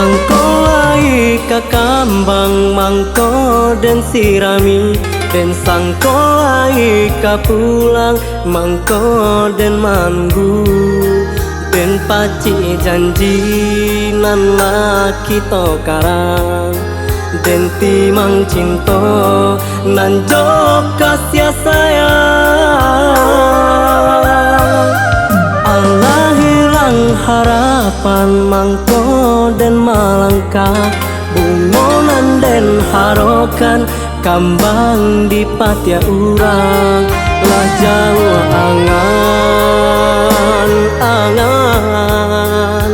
Mangko ai kakambang mangko den sirami den sangko ai kapulang mangko den manunggu den paci janji nan laki to karang den timang cinta nan jok kasih sayang. Allah hilang harapan mangko dan malangkah bungonan den harokan kambang di patia urang lah jauh angan-angan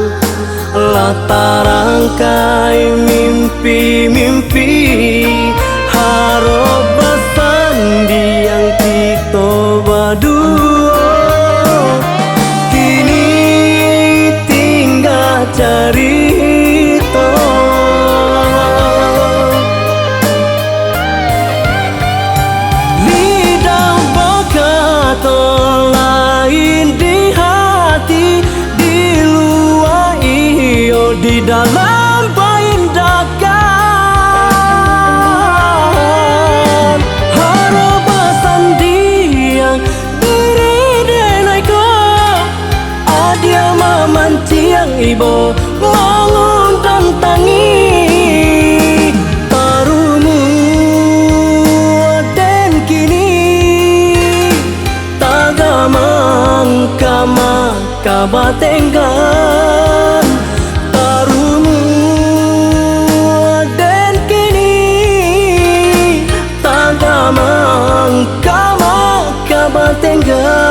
lah tarangkai mimpi-mimpi harap bersandi yang kita berdua kini tinggal cerita. Lidah berkata lain di hati di luar iyo di dalam paindakan harap bersandi yang diri denaiku adia mamanciang ibu mengundang tangi tarumu dan kini tagamang kama kabatenggan tarumu dan kini tagamang kama kabatenggan.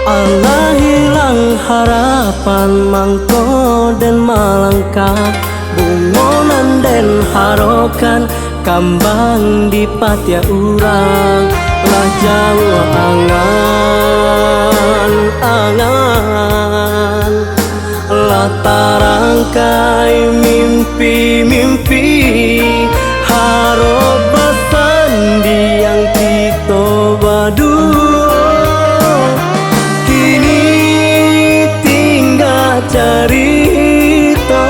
Allah hilang harapan mangko dan malangkah bungonan den harokan kambang di patia urang lah jauh angan-angan lah tarangkai mimpi-mimpi harap bersandi yang kita berdua cerita.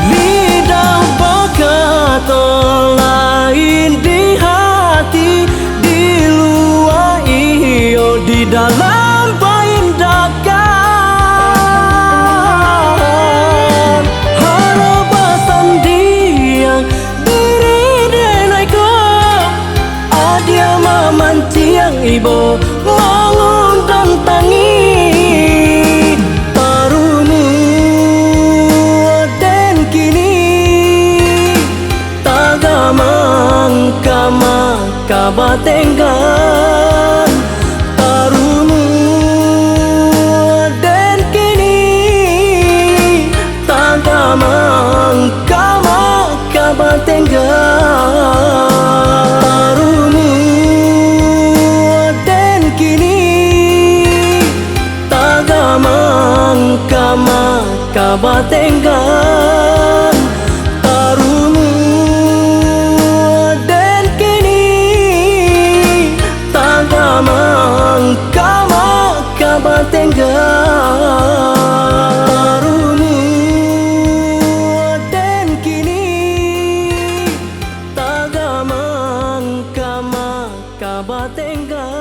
Lidah berkata lain di hati di luar iyo di dalam paindakan harap bersandi yang diri denaiku adia mamanciang ibu mengundang tangi tarumu dan kini tagamang kama kabatenggan tarumu dan kini tagamang kama kabatenggan tarumu kama kabatenggan tarumu dan kini tagamang kama kabatenggan tarumu dan kini tagamang kama kabatenggan.